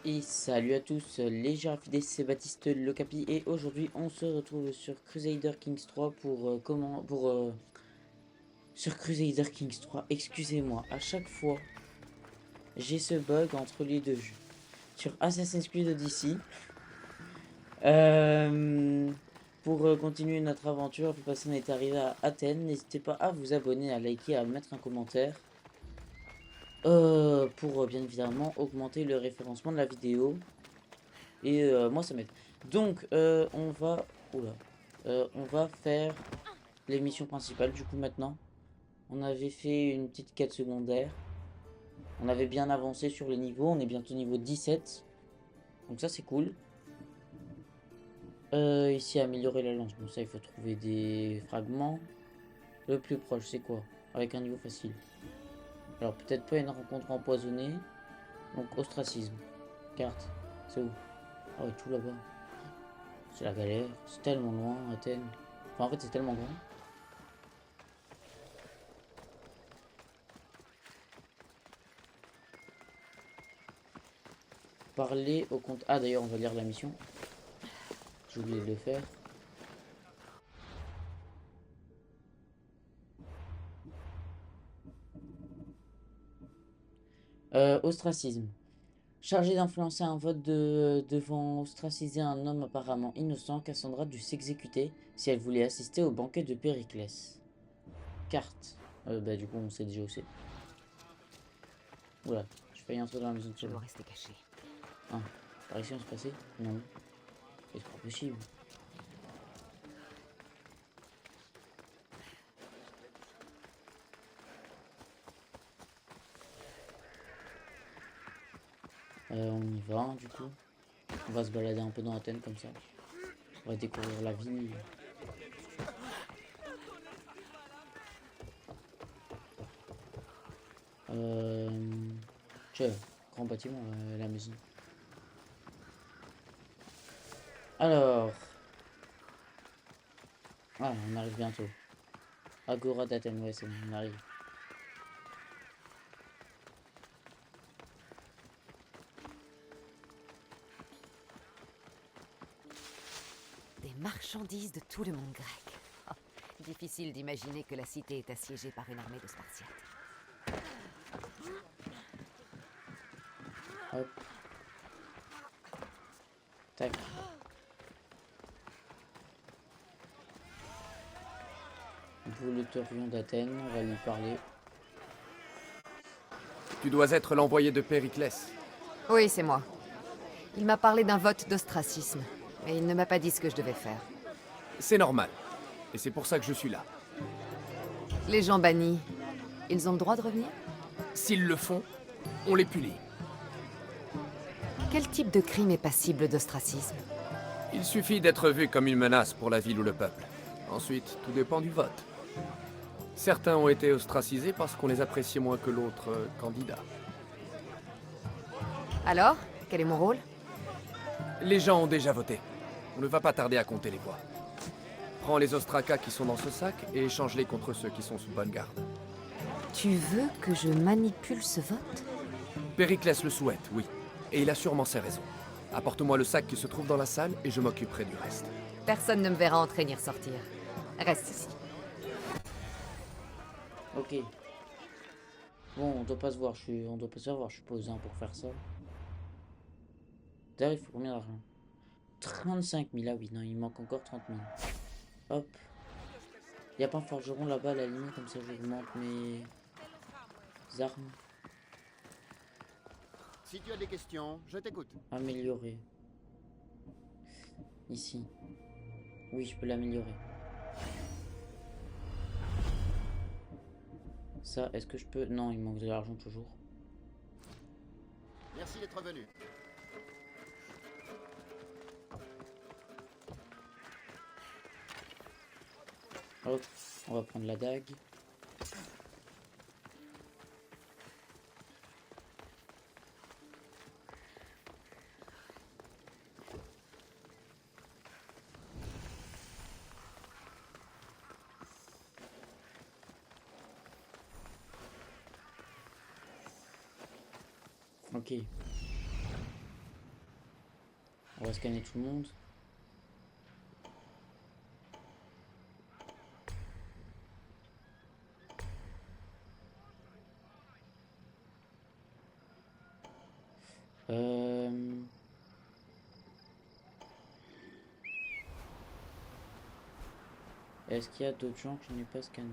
Et salut à tous, les Girafidés, c'est Baptiste Le Capi et aujourd'hui on se retrouve sur Crusader Kings 3 sur Crusader Kings 3, excusez-moi, à chaque fois j'ai ce bug entre les deux jeux. Sur Assassin's Creed Odyssey, euh, pour continuer notre aventure, pour passer on est arrivé à Athènes, n'hésitez pas à vous abonner, à liker, à mettre un commentaire. Pour bien évidemment augmenter le référencement de la vidéo. Et moi, ça m'aide. Donc, on va... Oula. On va faire les missions principales. Du coup, maintenant, on avait fait une petite quête secondaire. On avait bien avancé sur les niveaux. On est bientôt niveau 17. Donc ça, c'est cool. Ici, améliorer la lance. Bon, ça, il faut trouver des fragments. Le plus proche, c'est quoi? Avec un niveau facile. Alors, peut-être pas une rencontre empoisonnée. Donc, ostracisme. Carte. C'est où? Ah ouais, tout là-bas. C'est la galère. C'est tellement loin, Athènes. Enfin, en fait, c'est tellement grand. Parler au compte. Ah, d'ailleurs, on va lire la mission. J'ai oublié de le faire. Ostracisme. Chargé d'influencer un vote devant ostraciser un homme apparemment innocent, Cassandra dut s'exécuter si elle voulait assister au banquet de Périclès. Carte. Bah, du coup, on sait déjà où c'est. Oula, j'ai failli entrer dans la maison de Je Solo. dois rester caché. Ah, par ici on se passait? Non. C'est pas possible. On y va, hein, du coup. On va se balader un peu dans Athènes comme ça. On va découvrir la ville. Euh... Tiens, grand bâtiment, la maison. Alors, ah, on arrive bientôt. Agora d'Athènes, ouais, c'est bon, on arrive. Des marchandises de tout le monde grec. Oh, difficile d'imaginer que la cité est assiégée par une armée de Spartiates. Hop. Tac. Vous, le taurion d'Athènes, on va lui parler. Tu dois être l'envoyé de Périclès. Oui, c'est moi. Il m'a parlé d'un vote d'ostracisme, mais il ne m'a pas dit ce que je devais faire. C'est normal. Et c'est pour ça que je suis là. Les gens bannis, ils ont le droit de revenir? S'ils le font, on les punit. Quel type de crime est passible d'ostracisme? Il suffit d'être vu comme une menace pour la ville ou le peuple. Ensuite, tout dépend du vote. Certains ont été ostracisés parce qu'on les appréciait moins que l'autre candidat. Alors, quel est mon rôle? Les gens ont déjà voté. On ne va pas tarder à compter les voix. Prends les ostracas qui sont dans ce sac et échange-les contre ceux qui sont sous bonne garde. Tu veux que je manipule ce vote? Périclès le souhaite, oui. Et il a sûrement ses raisons. Apporte-moi le sac qui se trouve dans la salle et je m'occuperai du reste. Personne ne me verra entrer ni ressortir. Reste ici. Ok. Bon, on doit pas se voir, on doit pas se voir, je suppose, hein, pour faire ça. D'ailleurs, il faut combien d'argent? 35 000, ah oui, non, il manque encore 30 000. Hop. Y a pas un forgeron là-bas à la limite, comme ça j'augmente mes armes. Si tu as des questions, je t'écoute. Améliorer. Ici. Oui, je peux l'améliorer. Ça, est-ce que je peux... Non, il manque de l'argent toujours. Merci d'être venu. Hop, on va prendre la dague. Ok. On va scanner tout le monde. Est-ce qu'il y a d'autres gens que je n'ai pas scannés?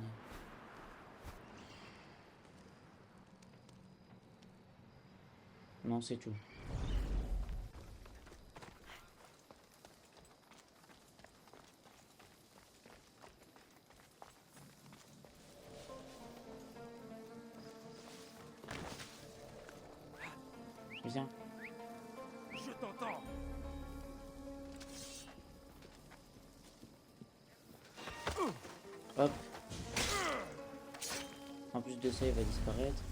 Non, c'est tout. Viens. Je t'entends. Hop. En plus de ça, il va disparaître.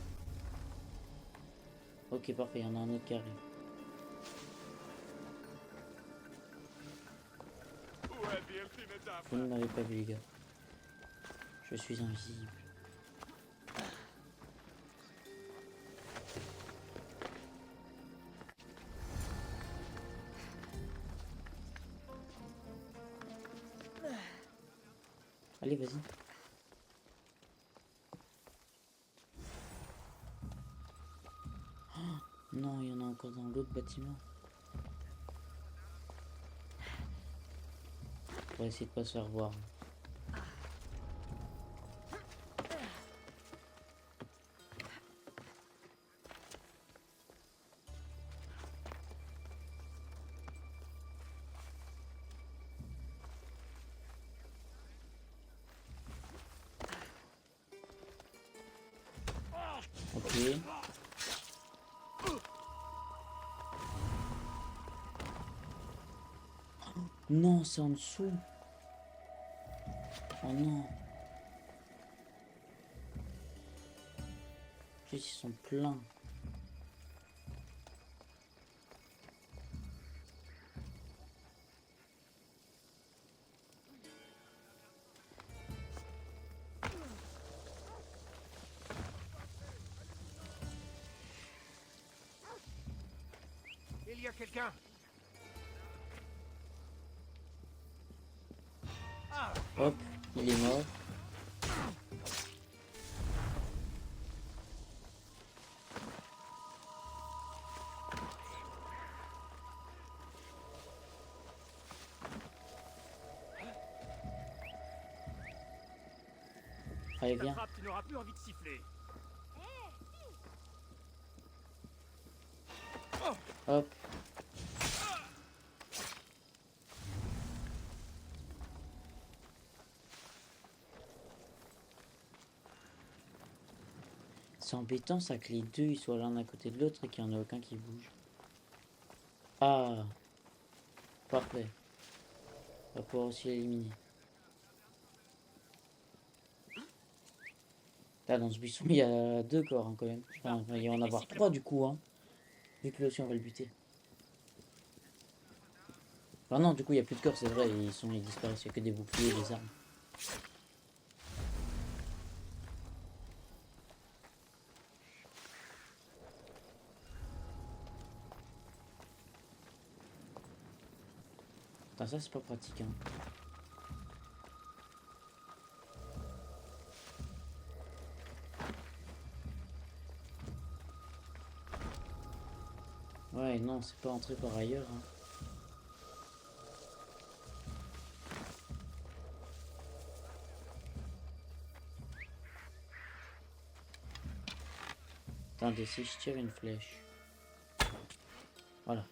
Ok, parfait, il y en a un autre qui arrive. Vous ne m'avez pas vu, les gars. Je suis invisible. Allez, vas-y. Oh, non, il y en a encore dans l'autre bâtiment. On va essayer de pas se faire voir. Ok. Non, c'est en dessous. Oh non. Ils sont pleins. Il y a quelqu'un. Hop, il est mort. Allez, viens. T'attrapes, tu n'auras plus envie de siffler. Hop. C'est embêtant ça que les deux ils soient l'un à côté de l'autre et qu'il n'y en a aucun qui bouge. Ah, parfait. On va pouvoir aussi l'éliminer. Là, dans ce buisson, il y a deux corps hein, quand même. Enfin, il va y en avoir trois du coup. Hein, vu que lui aussi on va le buter. Enfin non, du coup il n'y a plus de corps, c'est vrai. Ils disparaissent. Il n'y a que des boucliers et des armes. Putain, ça c'est pas pratique. Hein. Ouais, non, c'est pas entré par ailleurs. Hein. Attendez, si je tire une flèche. Voilà.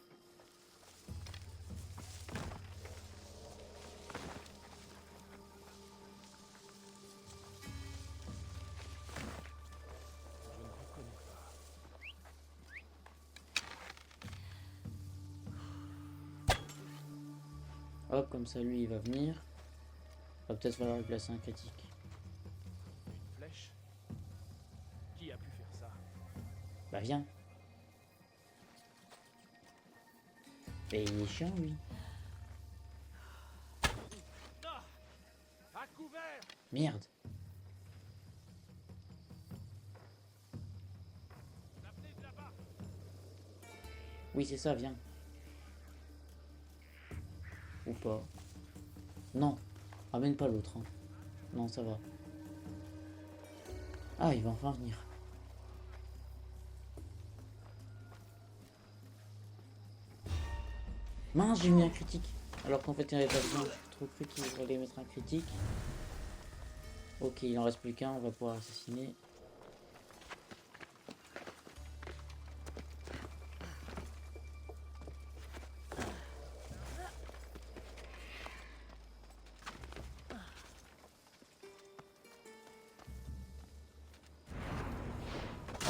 Je ne reconnais pas. Hop, comme ça lui il va venir. Va peut-être falloir lui placer un critique. Une flèche. Qui a pu faire ça? Bah viens. Et il est chiant lui. Ah! À couvert! Merde. Ça venait de là-bas. Oui c'est ça, viens. Ou pas. Non. Ramène pas l'autre. Hein. Non, ça va. Ah, il va enfin venir. Mince, j'ai mis un critique. Alors qu'en fait, il n'y avait pas besoin. J'ai trop cru qu'il allait mettre un critique. Ok, il en reste plus qu'un. On va pouvoir assassiner.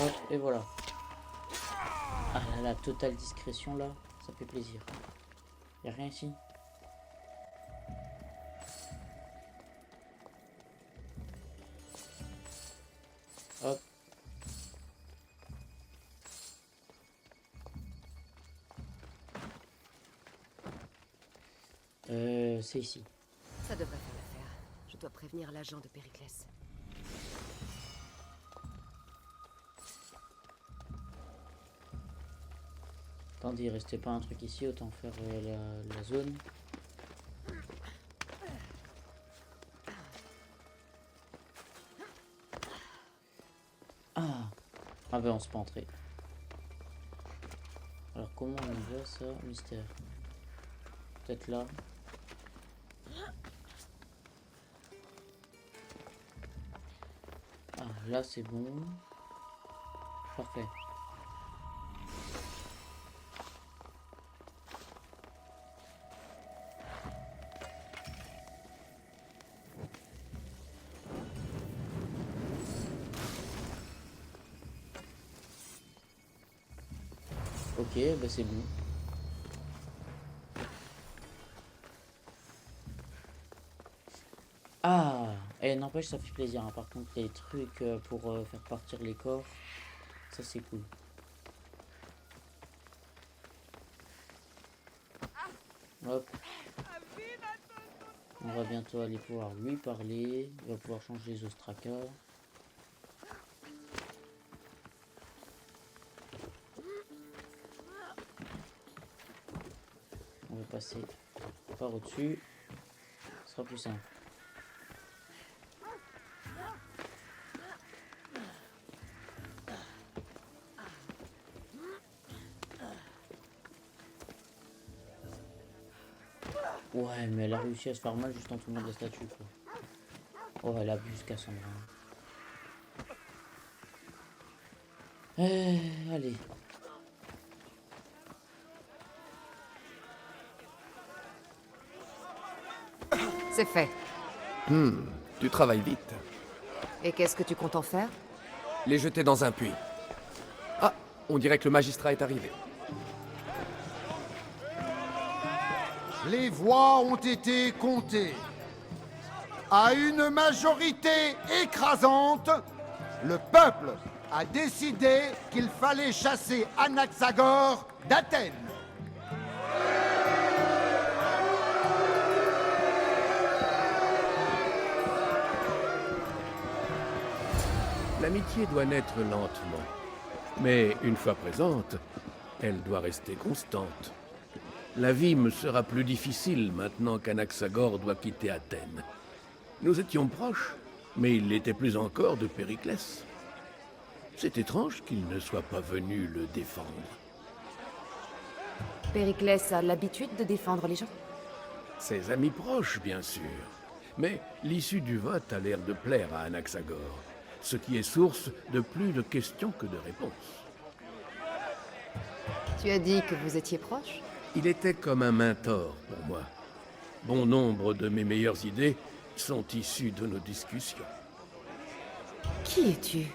Hop, et voilà. Ah là là, totale discrétion là, ça fait plaisir. Y'a rien ici? Hop. C'est ici. Ça devrait faire l'affaire. Je dois prévenir l'agent de Périclès. Attendez, il restait pas un truc ici, autant faire la zone. Ah! Ah ben on se peut entrer. Alors comment on voit ça? Mystère. Peut-être là. Ah là c'est bon. Parfait. Ok, bah c'est bon. Ah! Eh, n'empêche, ça fait plaisir. Hein. Par contre, les trucs pour faire partir les corps, ça c'est cool. Hop. On va bientôt aller pouvoir lui parler. Il va pouvoir changer les ostracas. On va passer par au-dessus. Ce sera plus simple. Ouais, mais elle a réussi à se faire mal juste en tombant de la statue, quoi. Oh, elle abuse, Cassandra. Allez. C'est fait. Tu travailles vite. Et qu'est-ce que tu comptes en faire? Les jeter dans un puits. Ah, on dirait que le magistrat est arrivé. Les voix ont été comptées. À une majorité écrasante, le peuple a décidé qu'il fallait chasser Anaxagore d'Athènes. L'amitié doit naître lentement. Mais une fois présente, elle doit rester constante. La vie me sera plus difficile maintenant qu'Anaxagore doit quitter Athènes. Nous étions proches, mais il l'était plus encore de Périclès. C'est étrange qu'il ne soit pas venu le défendre. Périclès a l'habitude de défendre les gens? Ses amis proches, bien sûr. Mais l'issue du vote a l'air de plaire à Anaxagore, ce qui est source de plus de questions que de réponses. Tu as dit que vous étiez proches? Il était comme un mentor pour moi. Bon nombre de mes meilleures idées sont issues de nos discussions. Qui es-tu?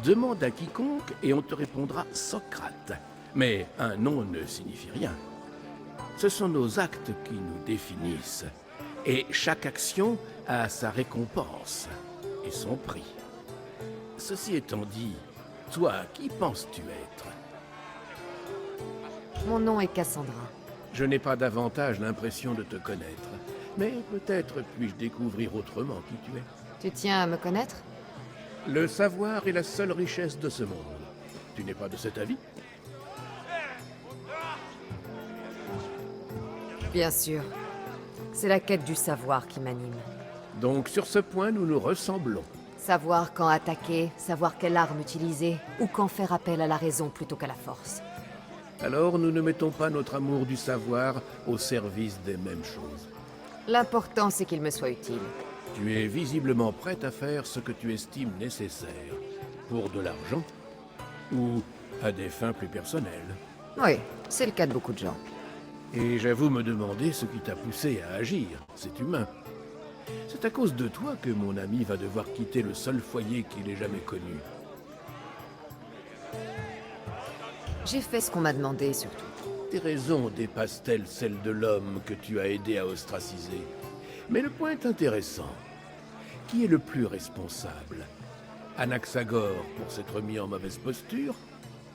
Demande à quiconque et on te répondra Socrate. Mais un nom ne signifie rien. Ce sont nos actes qui nous définissent. Et chaque action a sa récompense et son prix. Ceci étant dit, toi, qui penses-tu être? Mon nom est Cassandra. Je n'ai pas davantage l'impression de te connaître. Mais peut-être puis-je découvrir autrement qui tu es. Tu tiens à me connaître? Le savoir est la seule richesse de ce monde. Tu n'es pas de cet avis? Bien sûr. C'est la quête du savoir qui m'anime. Donc sur ce point, nous nous ressemblons. Savoir quand attaquer, savoir quelle arme utiliser, ou quand faire appel à la raison plutôt qu'à la force. Alors nous ne mettons pas notre amour du savoir au service des mêmes choses. L'important, c'est qu'il me soit utile. Tu es visiblement prête à faire ce que tu estimes nécessaire. Pour de l'argent ou à des fins plus personnelles. Oui, c'est le cas de beaucoup de gens. Et j'avoue me demander ce qui t'a poussé à agir. C'est humain. C'est à cause de toi que mon ami va devoir quitter le seul foyer qu'il ait jamais connu. J'ai fait ce qu'on m'a demandé, surtout. Tes raisons dépassent-elles celles de l'homme que tu as aidé à ostraciser? Mais le point est intéressant. Qui est le plus responsable? Anaxagore pour s'être mis en mauvaise posture?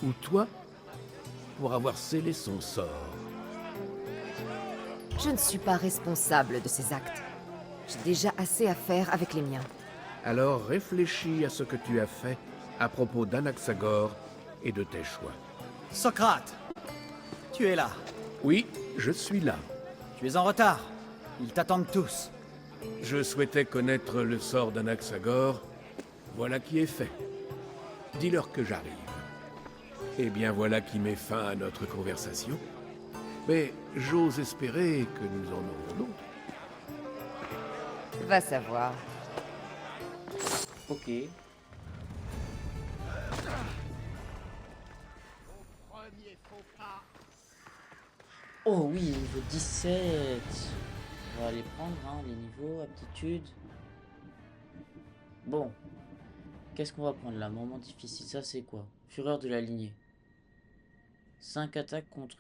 Ou toi pour avoir scellé son sort? Je ne suis pas responsable de ces actes. J'ai déjà assez à faire avec les miens. Alors réfléchis à ce que tu as fait à propos d'Anaxagore et de tes choix. Socrate, tu es là. Oui, je suis là. Tu es en retard. Ils t'attendent tous. Je souhaitais connaître le sort d'Anaxagore. Voilà qui est fait. Dis-leur que j'arrive. Et bien voilà qui met fin à notre conversation. Mais j'ose espérer que nous en aurons d'autres. Va savoir. Ok. Oh oui, niveau 17. On va aller prendre hein, les niveaux, aptitude. Bon. Qu'est-ce qu'on va prendre là? Moment difficile, ça c'est quoi? Fureur de la lignée. 5 attaques contre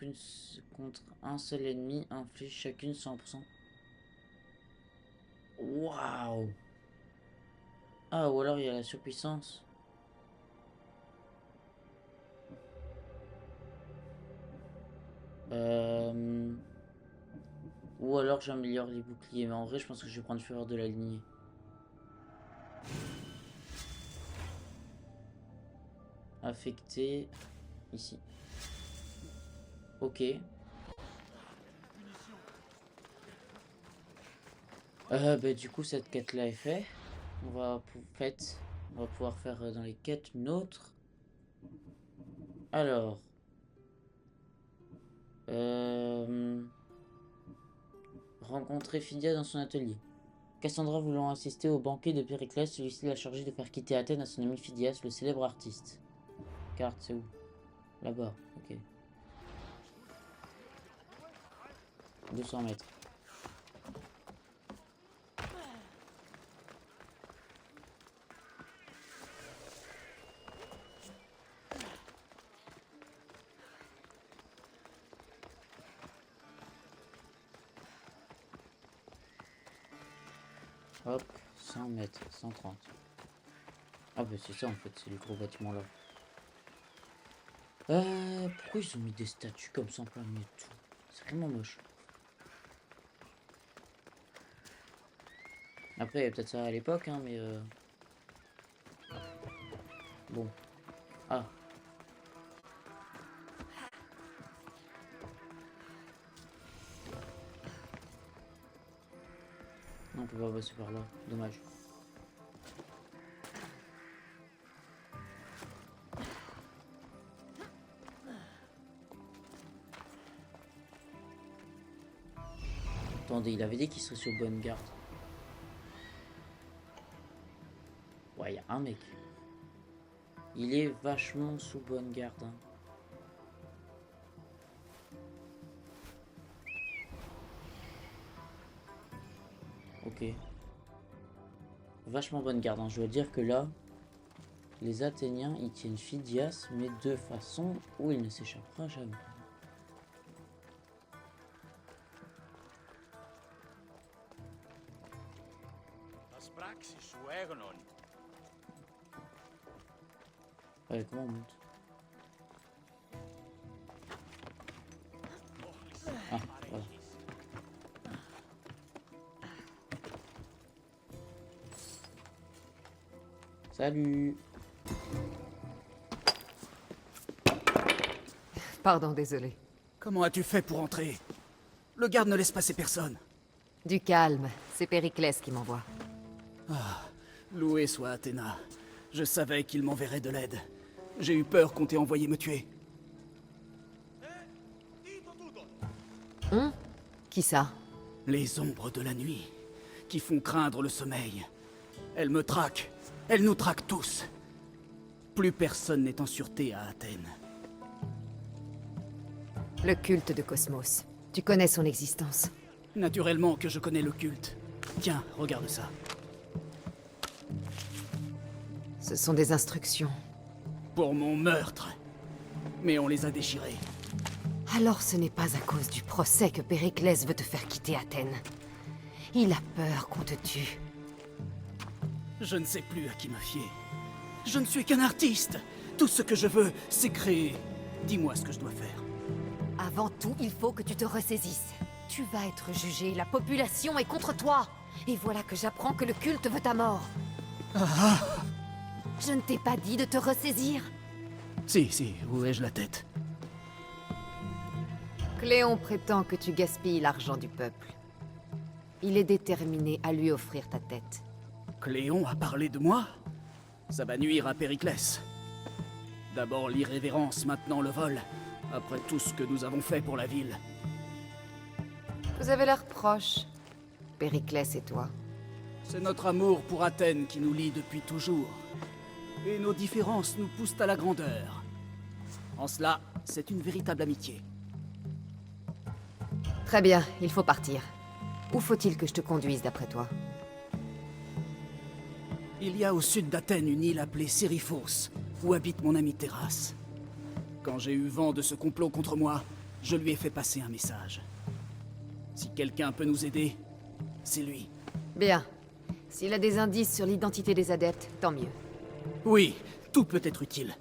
un seul ennemi, inflige chacune 100%. Waouh! Ah, ou alors il y a la surpuissance. Ou alors j'améliore les boucliers. Mais en vrai, je pense que je vais prendre Fureur de la lignée. Affecté. Ici. Ok. Bah, du coup, cette quête-là est faite. On va pouvoir faire dans les quêtes une autre. Alors. Rencontrer Phidias dans son atelier. Cassandra voulant assister au banquet de Périclès, celui-ci l'a chargé de faire quitter Athènes à son ami Phidias, le célèbre artiste. Carte, c'est où? Là-bas, ok. 200 mètres. Hop, 100 mètres, 130. Ah bah c'est ça en fait, c'est les gros bâtiments là. Pourquoi ils ont mis des statues comme ça en plein milieu de tout? C'est vraiment moche. Après, il y a peut-être ça à l'époque, hein, mais bon. Ah. Non, on peut pas passer par là. Dommage. Attendez, il avait dit qu'il serait sur bonne garde. Ouais, il y a un mec. Il est vachement sous bonne garde. Hein. Ok. Vachement bonne garde. Hein. Je veux dire que là, les Athéniens, ils tiennent Phidias, mais de façon où il ne s'échappera jamais. Ouais, comment on monte? Ah, voilà. Salut. Pardon, désolé. Comment as-tu fait pour entrer? Le garde ne laisse passer personne. Du calme, c'est Périclès qui m'envoie. Loué soit Athéna. Je savais qu'il m'enverrait de l'aide. J'ai eu peur qu'on t'ait envoyé me tuer. Qui ça? Les ombres de la nuit, qui font craindre le sommeil. Elles me traquent. Elles nous traquent tous. Plus personne n'est en sûreté à Athènes. Le culte de Cosmos. Tu connais son existence. Naturellement que je connais le culte. Tiens, regarde ça. Ce sont des instructions. Pour mon meurtre. Mais on les a déchirées. Alors ce n'est pas à cause du procès que Périclès veut te faire quitter Athènes. Il a peur qu'on te tue. Je ne sais plus à qui me fier. Je ne suis qu'un artiste. Tout ce que je veux, c'est créer. Dis-moi ce que je dois faire. Avant tout, il faut que tu te ressaisisses. Tu vas être jugé, la population est contre toi. Et voilà que j'apprends que le culte veut ta mort. Je ne t'ai pas dit de te ressaisir. Si, où ai-je la tête? Cléon prétend que tu gaspilles l'argent du peuple. Il est déterminé à lui offrir ta tête. Cléon a parlé de moi? Ça va nuire à Périclès. D'abord l'irrévérence, maintenant le vol. Après tout ce que nous avons fait pour la ville. Vous avez l'air proches, Périclès et toi. C'est notre amour pour Athènes qui nous lie depuis toujours. Et nos différences nous poussent à la grandeur. En cela, c'est une véritable amitié. Très bien, il faut partir. Où faut-il que je te conduise d'après toi? Il y a au sud d'Athènes une île appelée Sériphos, où habite mon ami Terrasse. Quand j'ai eu vent de ce complot contre moi, je lui ai fait passer un message. Si quelqu'un peut nous aider, c'est lui. Bien. S'il a des indices sur l'identité des adeptes, tant mieux. Oui, tout peut être utile.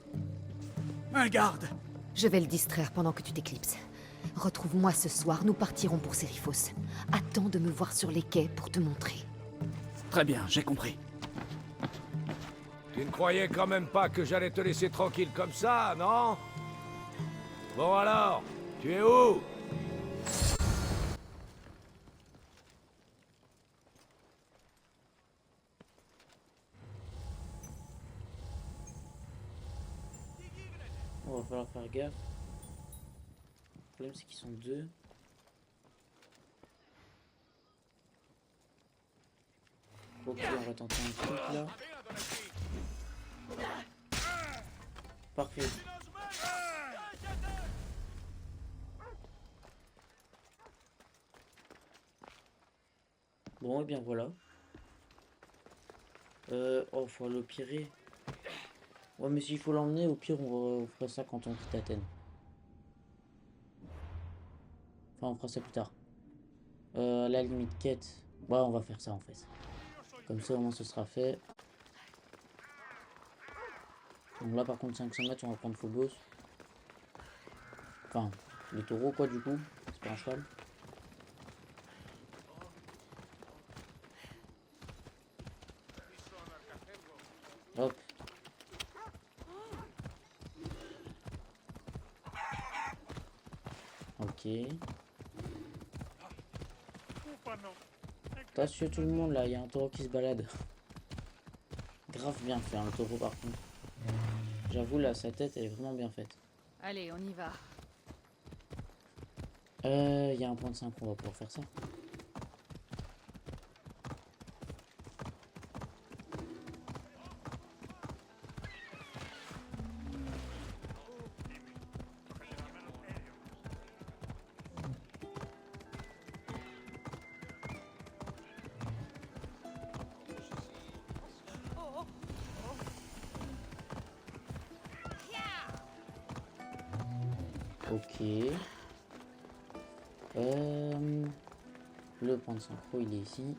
Un garde! Je vais le distraire pendant que tu t'éclipses. Retrouve-moi ce soir, nous partirons pour Sériphos. Attends de me voir sur les quais pour te montrer. Très bien, j'ai compris. Tu ne croyais quand même pas que j'allais te laisser tranquille comme ça, non? Bon alors, tu es où? On va falloir faire gaffe. Le problème c'est qu'ils sont deux. Ok, on va tenter un truc là. Parfait. Bon, et bien voilà. Oh, faut le pirer. Ouais, mais s'il faut l'emmener, au pire, on fera ça quand on quitte Athènes. Enfin, on fera ça plus tard. La limite quête. Ouais, on va faire ça en fait. Comme ça, au moins, ce sera fait. Donc là, par contre, 500 mètres, on va prendre Phobos. Enfin, le taureau, quoi, du coup. C'est pas un cheval. Hop. Ok. Attention tout le monde là, il y a un taureau qui se balade. Grave bien fait hein, le taureau par contre. J'avoue là, sa tête elle est vraiment bien faite. Allez, on y va. Il y a un point de 5, on va pouvoir faire ça. Ok. Le point de synchro, il est ici.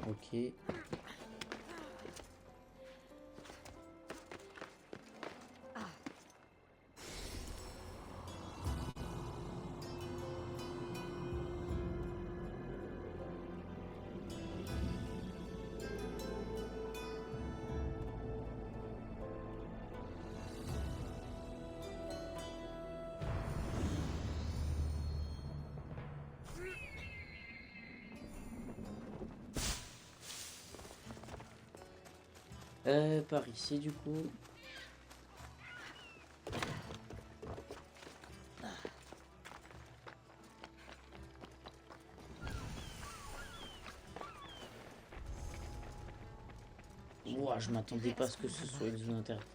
Ok. Par ici du coup. Ouah, je m'attendais pas à ce que ce soit une zone interdite.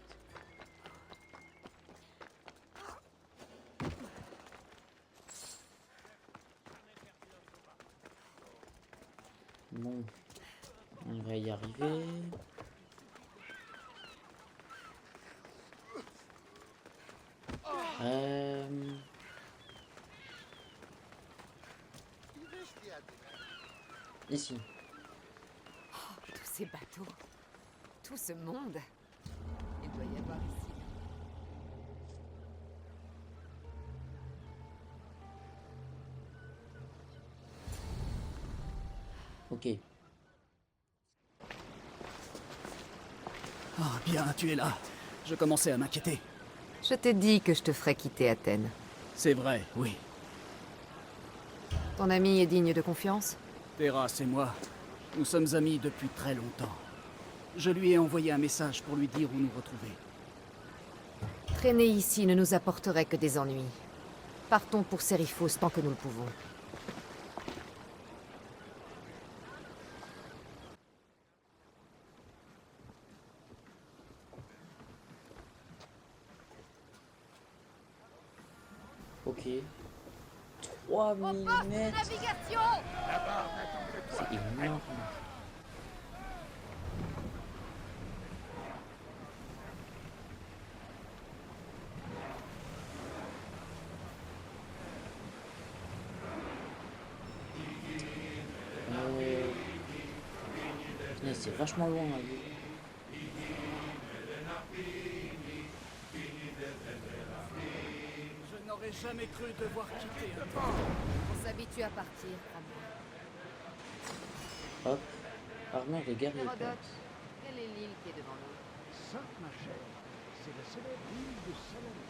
Bon, on va y arriver. Ici. Tous ces bateaux, tout ce monde. Il doit y avoir ici. Ok. Ah, bien, tu es là. Je commençais à m'inquiéter. Je t'ai dit que je te ferais quitter Athènes. C'est vrai, oui. Ton ami est digne de confiance? Terrasse et moi, nous sommes amis depuis très longtemps. Je lui ai envoyé un message pour lui dire où nous retrouver. Traîner ici ne nous apporterait que des ennuis. Partons pour Seriphos tant que nous le pouvons. Ok. 3 millimètres. C'est énorme. C'est vachement loin là. Je n'aurais jamais cru devoir quitter un temps. On s'habitue à partir, crois-moi. Hop. Armure de guerrier. Hérodote, quelle est l'île qui est devant nous? Ça, ma chère, c'est la célèbre île de Salomé.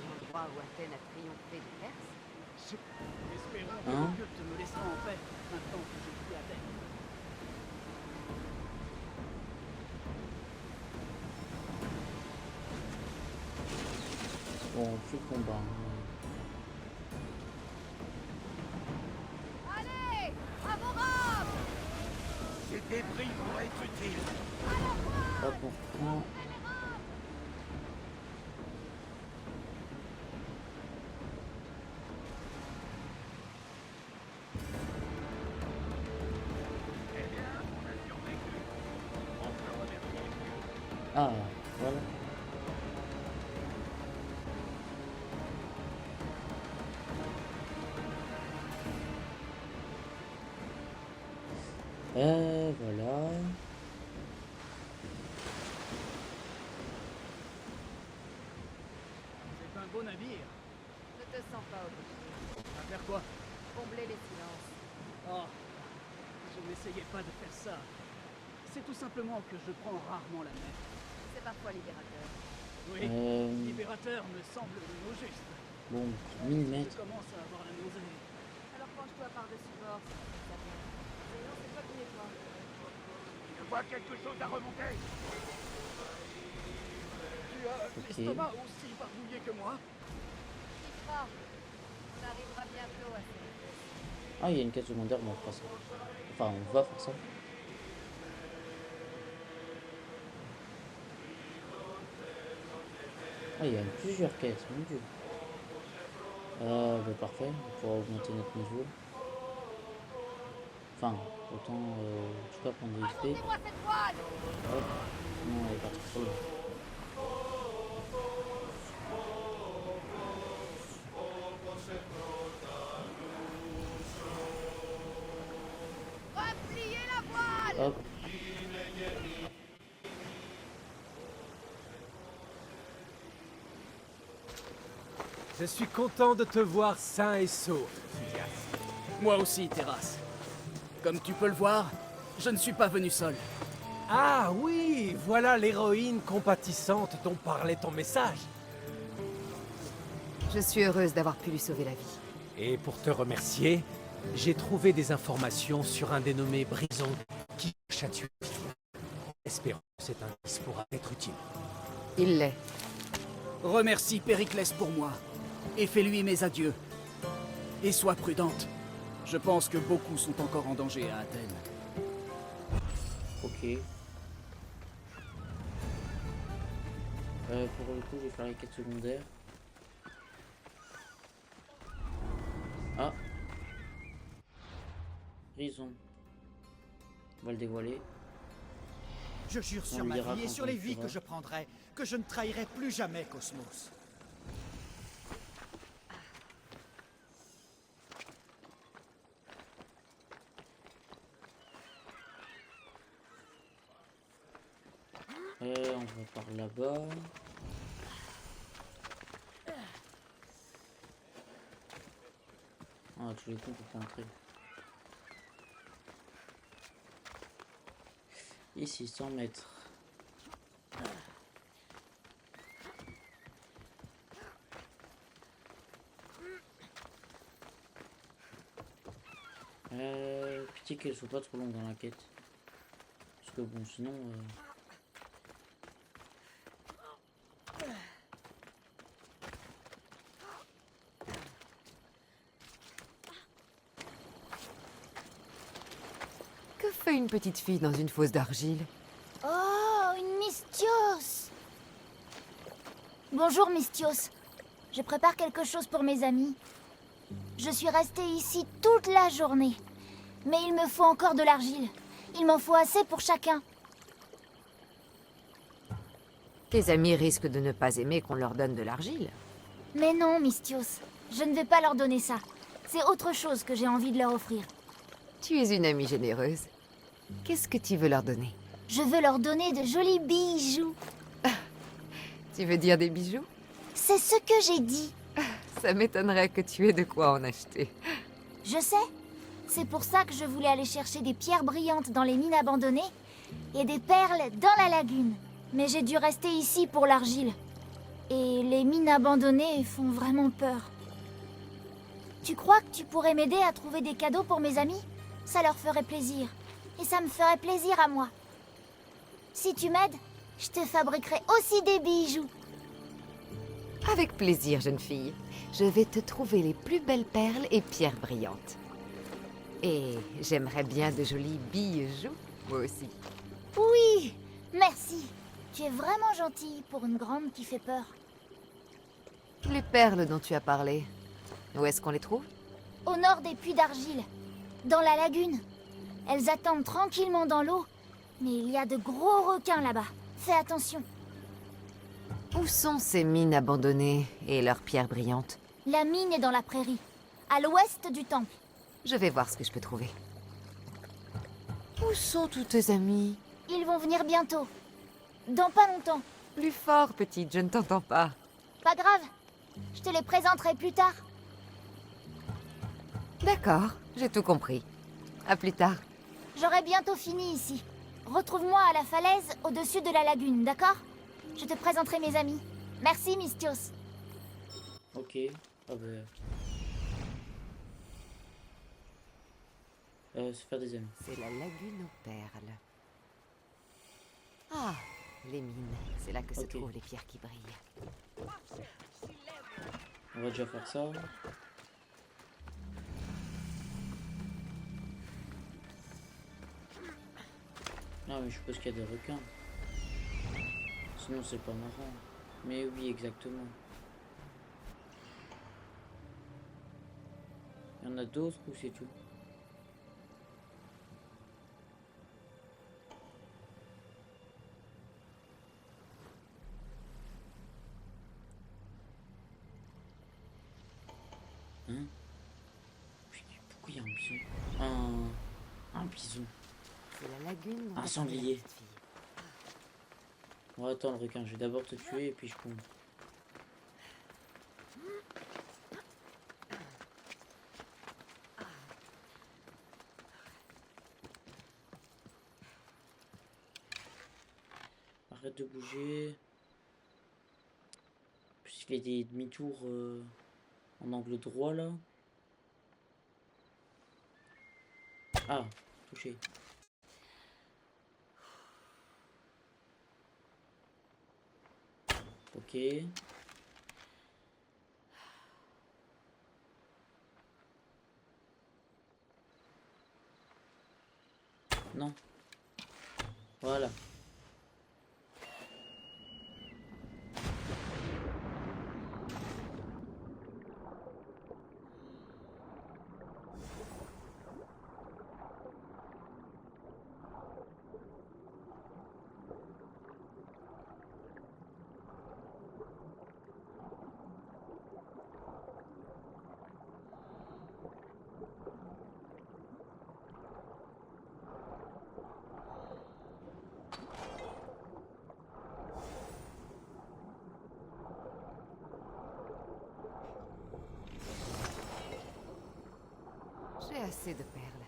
L'endroit où Athènes a triomphé des Perses? Espérons que Hein? le culte me laissera en paix maintenant que j'ai quitté Athènes. Bon, plus le combat. Allez! À vos rames! Ces débris vont être utiles. Hop, on reprend. Ah, voilà. Voilà. C'est un beau navire. Ne te sens pas obligé. À faire quoi? Combler les silences. Oh, je n'essayais pas de faire ça. C'est tout simplement que je prends rarement la mer. C'est parfois libérateur. Oui, libérateur me semble le mot juste. Bon, 1000 Je mètres. commence à avoir la nausée. Alors penche-toi par-dessus bord, ça vient. Sinon, c'est toi qui nettoie. Je vois quelque chose à remonter. Tu as l'estomac aussi barbouillé que moi? Qui fera? On arrivera bientôt à Seriphos. Ah, il y a une quête secondaire, mais on fera ça. Enfin, on va faire ça. Ah, il y a plusieurs quêtes, mon dieu. Bah, parfait, on pourra augmenter notre niveau. Enfin, autant, en tout cas, prendre des XP. Apportez-moi cette voile! Hop. Non, elle est partie trop loin. Repliez la voile! Hop. Je suis content de te voir sain et sauf. Moi aussi, Terrasse. Comme tu peux le voir, je ne suis pas venu seul. Ah oui, voilà l'héroïne compatissante dont parlait ton message. Je suis heureuse d'avoir pu lui sauver la vie. Et pour te remercier, j'ai trouvé des informations sur un dénommé Brison qui cherche à tuer. Espérons que cet indice pourra être utile. Il l'est. Remercie Périclès pour moi, et fais-lui mes adieux. Et sois prudente. Je pense que beaucoup sont encore en danger à Athènes. Ok. Pour le coup, je vais faire les quêtes secondaires. Ah. Prison. On va le dévoiler. Je jure On sur ma lira vie et quand sur on les le vies fera. que je prendrai, que je ne trahirai plus jamais Cosmos. On va par là-bas. Ah, tous les cons pour pas entrer. Ici, 100 mètres. Pitié qu'elle soit pas trop longue dans la quête. Parce que bon, sinon... Que fait une petite fille dans une fosse d'argile? Oh, une Mystios! Bonjour, Mystios. Je prépare quelque chose pour mes amis. Je suis restée ici toute la journée. Mais il me faut encore de l'argile. Il m'en faut assez pour chacun. Tes amis risquent de ne pas aimer qu'on leur donne de l'argile. Mais non, Mystios. Je ne vais pas leur donner ça. C'est autre chose que j'ai envie de leur offrir. Tu es une amie généreuse. Qu'est-ce que tu veux leur donner? Je veux leur donner de jolis bijoux. Tu veux dire des bijoux? C'est ce que j'ai dit. Ça m'étonnerait que tu aies de quoi en acheter. Je sais. C'est pour ça que je voulais aller chercher des pierres brillantes dans les mines abandonnées et des perles dans la lagune. Mais j'ai dû rester ici pour l'argile. Et les mines abandonnées font vraiment peur. Tu crois que tu pourrais m'aider à trouver des cadeaux pour mes amis? Ça leur ferait plaisir. Et ça me ferait plaisir à moi. Si tu m'aides, je te fabriquerai aussi des bijoux. Avec plaisir, jeune fille. Je vais te trouver les plus belles perles et pierres brillantes. Et j'aimerais bien de jolis bijoux, moi aussi. Oui, merci. Tu es vraiment gentille pour une grande qui fait peur. Les perles dont tu as parlé, où est-ce qu'on les trouve? Au nord des puits d'argile, dans la lagune. Elles attendent tranquillement dans l'eau, mais il y a de gros requins là-bas. Fais attention. Où sont ces mines abandonnées et leurs pierres brillantes? La mine est dans la prairie, à l'ouest du temple. Je vais voir ce que je peux trouver. Où sont tous tes amis? Ils vont venir bientôt. Dans pas longtemps. Plus fort, petite, je ne t'entends pas. Pas grave. Je te les présenterai plus tard. D'accord, j'ai tout compris. À plus tard. J'aurai bientôt fini ici. Retrouve-moi à la falaise au-dessus de la lagune, d'accord? Je te présenterai mes amis. Merci, Mystios. Ok. Ah bah... se faire des amis. C'est la lagune aux perles. Ah, les mines. C'est là que se Ok. trouvent les pierres qui brillent. On va déjà faire ça. Non mais je suppose qu'il y a des requins. Sinon c'est pas marrant. Mais oui, exactement. Il y en a d'autres ou c'est tout? Hein? Pourquoi il y a un bison? Un bison. C'est la lagune dont Un a sanglier. parlé la petite fille. Bon, attends le requin, je vais d'abord te tuer et puis je compte. Arrête de bouger. Puis il fait des demi-tours en angle droit là. Ah, touché. Ok. Non. Voilà. J'ai assez de perles.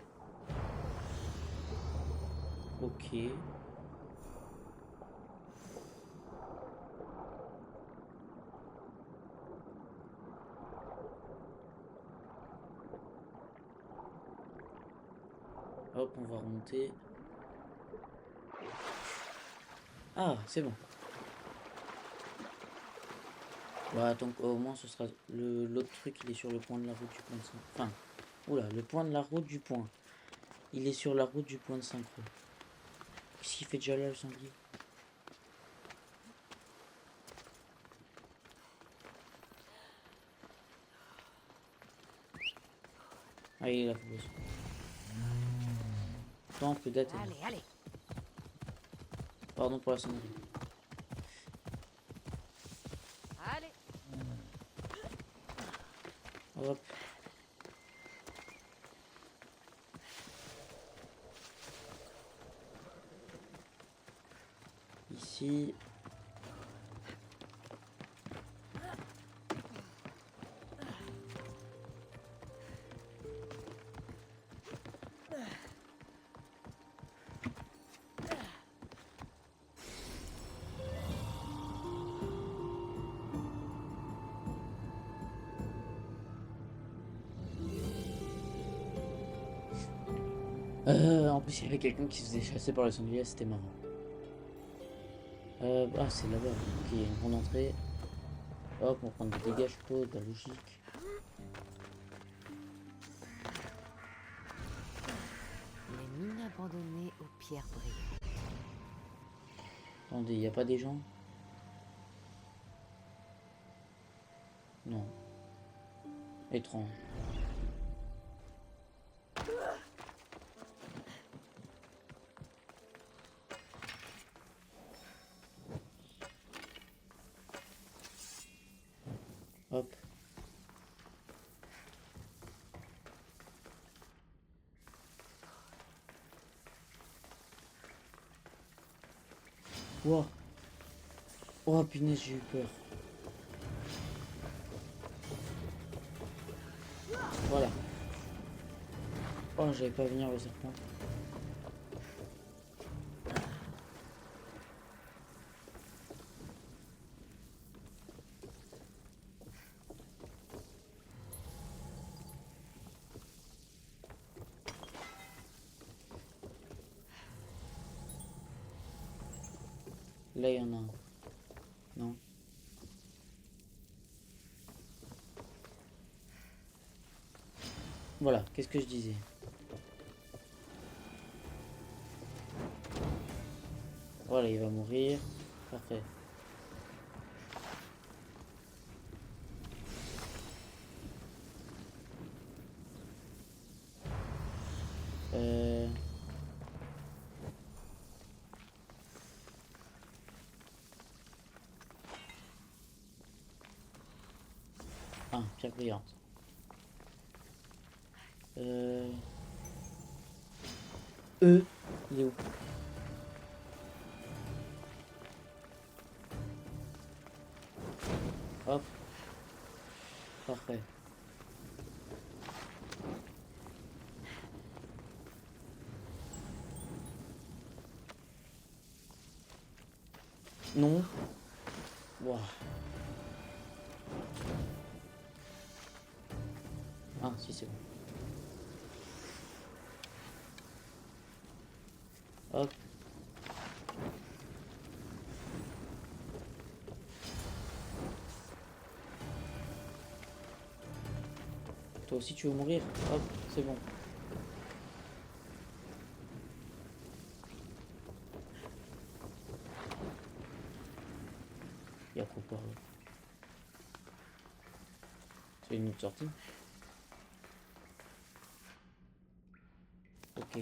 Ok. Hop, on va remonter. Ah, c'est bon. Bah, attends, au moins ce sera l'autre truc, il est sur le point de la route du point de synchro. Enfin, oula, le point de la route du point. Il est sur la route du point de synchro. Qu'est-ce qu'il fait déjà là, le sanglier? Ah, il est là, faut bosser. Temple d'Athènes. Allez, allez. Pardon pour la sonnerie. Allez. Hop. Ici. En plus, il y avait quelqu'un qui se faisait chasser par les sangliers, c'était marrant. Ah, c'est là-bas. Ok, il y a une grande entrée. Hop, on prend des dégâts, je suppose, de la logique. Les mines abandonnées aux pierres brillantes. Attendez, il n'y a pas des gens? Non. Étrange. Hop. Wow. Oh punaise, j'ai eu peur. Voilà. Oh, j'avais pas à venir le serpent. Là, il y en a un. Non. Voilà, qu'est-ce que je disais? Voilà, il va mourir. Parfait. Ah, pierre brillante. Il est où? Hop. Parfait. Non. Wow. Ah, si, c'est bon. Hop. Toi aussi tu veux mourir? Hop, c'est bon. Il y a quoi par là? C'est une autre sortie? Ok.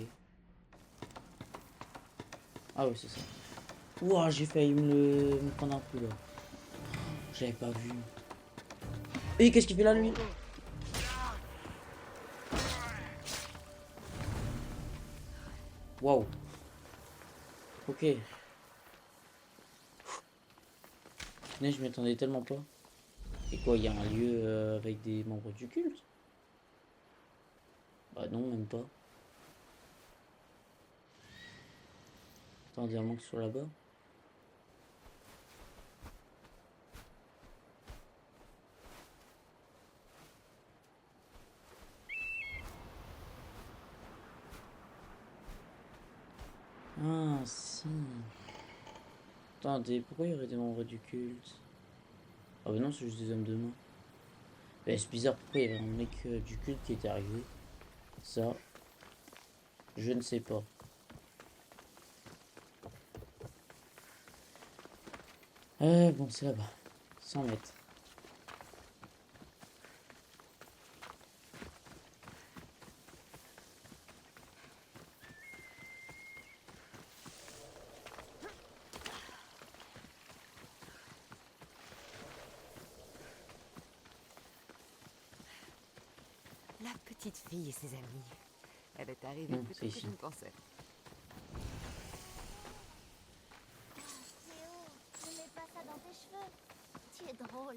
Ah oui, c'est ça. Ouah, j'ai failli me prendre un coup là. J'avais pas vu. Et qu'est-ce qu'il fait là lui? Waouh. Ok. Mais je m'y attendais tellement pas. Et quoi, il y a un lieu avec des membres du culte? Bah non, même pas. Attends, diamant sur là-bas. Ah, si. Attendez, pourquoi il y aurait des membres du culte? Ah bah non, c'est juste des hommes de main. Bah, c'est bizarre, pourquoi il y avait un mec du culte qui était arrivé? Ça, je ne sais pas. Bon, c'est là-bas. 100 mètres. La petite fille et ses amis. Elle est arrivée plus tôt que je ne pensais. Théo, ne mets pas ça dans tes cheveux. Tu es drôle.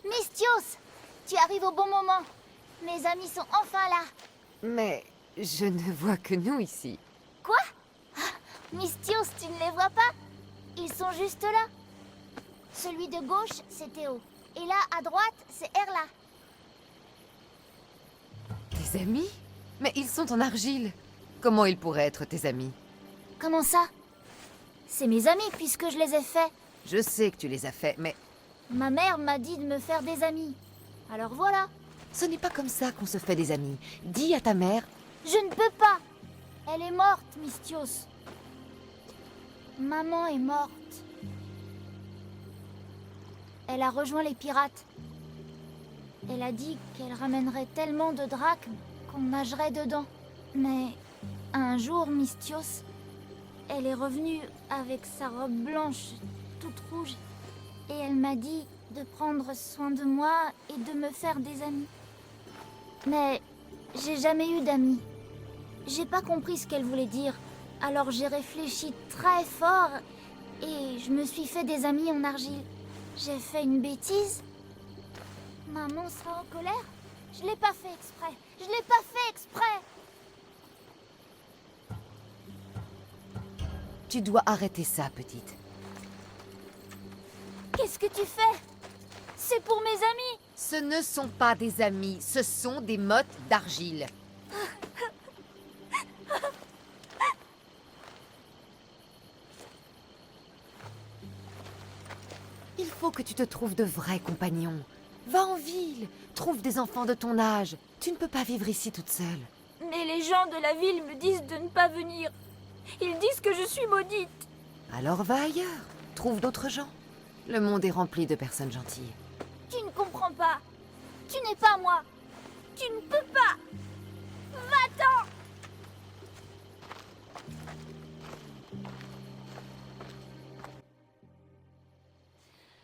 Mystios, tu arrives au bon moment. Mes amis sont enfin là. Mais je ne vois que nous ici. Quoi? Mystios, tu ne les vois pas? Ils sont juste là. Celui de gauche, c'est Théo. Et là, à droite, c'est Erla. Tes amis? Mais ils sont en argile. Comment ils pourraient être tes amis? Comment ça? C'est mes amis puisque je les ai faits. Je sais que tu les as faits, mais Ma mère m'a dit de me faire des amis. Alors voilà. ce n'est pas comme ça qu'on se fait des amis. Dis à ta mère. Je ne peux pas. Elle est morte, Mystios. Maman est morte. Elle a rejoint les pirates. Elle a dit qu'elle ramènerait tellement de drachmes qu'on nagerait dedans. Mais un jour, Mystios, elle est revenue avec sa robe blanche, toute rouge. Et elle m'a dit de prendre soin de moi et de me faire des amis. Mais j'ai jamais eu d'amis. J'ai pas compris ce qu'elle voulait dire. Alors j'ai réfléchi très fort et je me suis fait des amis en argile. J'ai fait une bêtise. Maman sera en colère. Je l'ai pas fait exprès. Je l'ai pas fait exprès. Tu dois arrêter ça, petite. Qu'est-ce que tu fais? C'est pour mes amis. Ce ne sont pas des amis, ce sont des mottes d'argile. Il faut que tu te trouves de vrais compagnons. Va en ville, trouve des enfants de ton âge. Tu ne peux pas vivre ici toute seule. Mais les gens de la ville me disent de ne pas venir. Ils disent que je suis maudite. Alors va ailleurs, trouve d'autres gens. Le monde est rempli de personnes gentilles. Tu ne comprends pas. Tu n'es pas moi. Tu ne peux pas. Va-t'en.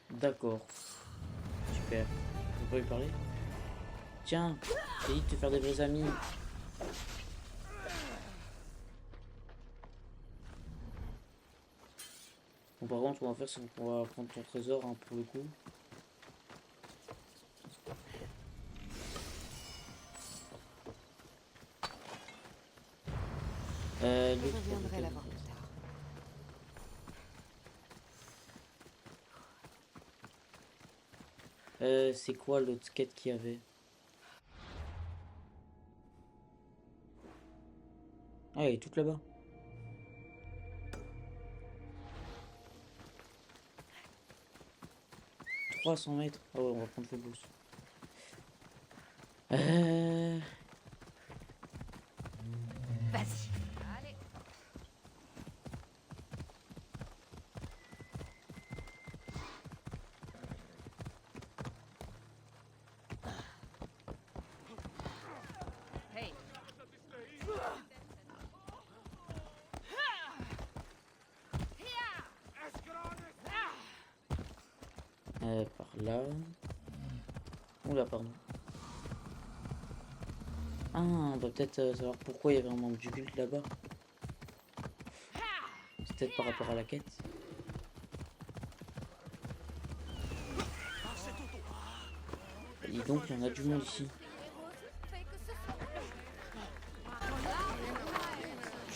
D'accord. Super. On peut lui parler? Tiens, j'ai dit de te faire des vrais amis. Bon, par contre, ce qu'on va faire, c'est qu'on va prendre ton trésor hein, pour le coup. Je reviendrai la voir plus tard. C'est quoi l'autre quête qu'il y avait? Ah, elle est toute là-bas. « 300 mètres. Ah ouais, on va prendre le boost. Euh... Vas-y. Allez. Hey. Par là. Oula, pardon. Ah, on va peut-être savoir pourquoi il y avait un membre du culte là-bas. C'est peut-être par rapport à la quête. Et donc, il y en a du monde ici.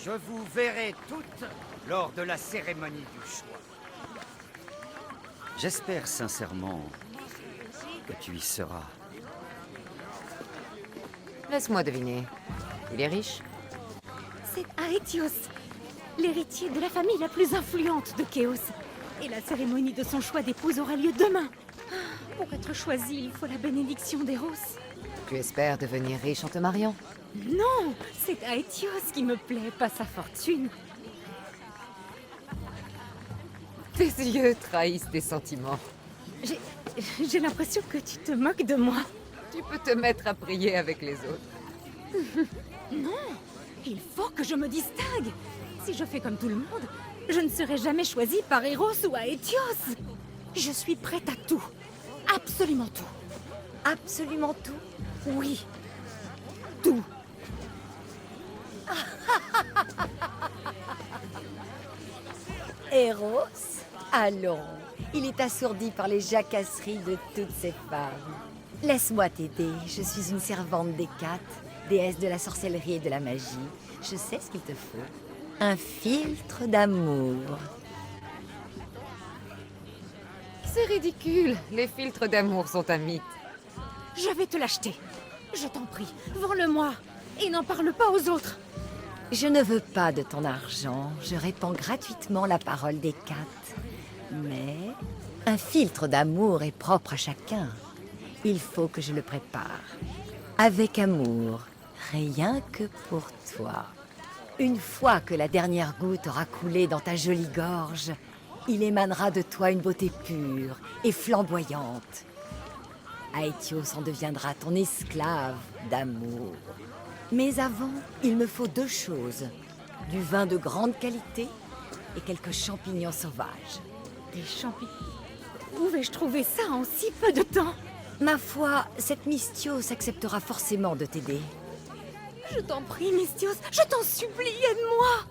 Je vous verrai toutes lors de la cérémonie du choix. J'espère sincèrement que tu y seras. Laisse-moi deviner. Il est riche? C'est Aetios, l'héritier de la famille la plus influente de Chaos. Et la cérémonie de son choix d'épouse aura lieu demain. Pour être choisi, il faut la bénédiction d'Eros. Tu espères devenir riche en te mariant? Non, c'est Aetios qui me plaît, pas sa fortune. Tes yeux trahissent tes sentiments. J'ai l'impression que tu te moques de moi. Tu peux te mettre à prier avec les autres. Non, il faut que je me distingue. Si je fais comme tout le monde, je ne serai jamais choisie par Eros ou Aetios. Je suis prête à tout. Absolument tout. Absolument tout? Oui. Tout. Eros? Allons. Il est assourdi par les jacasseries de toutes ces femmes. Laisse-moi t'aider. Je suis une servante d'Hécate, déesse de la sorcellerie et de la magie. Je sais ce qu'il te faut. Un filtre d'amour. C'est ridicule. Les filtres d'amour sont un mythe. Je vais te l'acheter. Je t'en prie, vends-le-moi. Et n'en parle pas aux autres. Je ne veux pas de ton argent. Je répands gratuitement la parole d'Hécate. Mais un filtre d'amour est propre à chacun. Il faut que je le prépare. Avec amour. Rien que pour toi. Une fois que la dernière goutte aura coulé dans ta jolie gorge, il émanera de toi une beauté pure et flamboyante. Aetios en deviendra ton esclave d'amour. Mais avant, il me faut 2 choses. Du vin de grande qualité et quelques champignons sauvages. Des champignons? Où vais-je trouver ça en si peu de temps? Ma foi, cette Mystios acceptera forcément de t'aider. Je t'en prie, Mystios, je t'en supplie, aide-moi.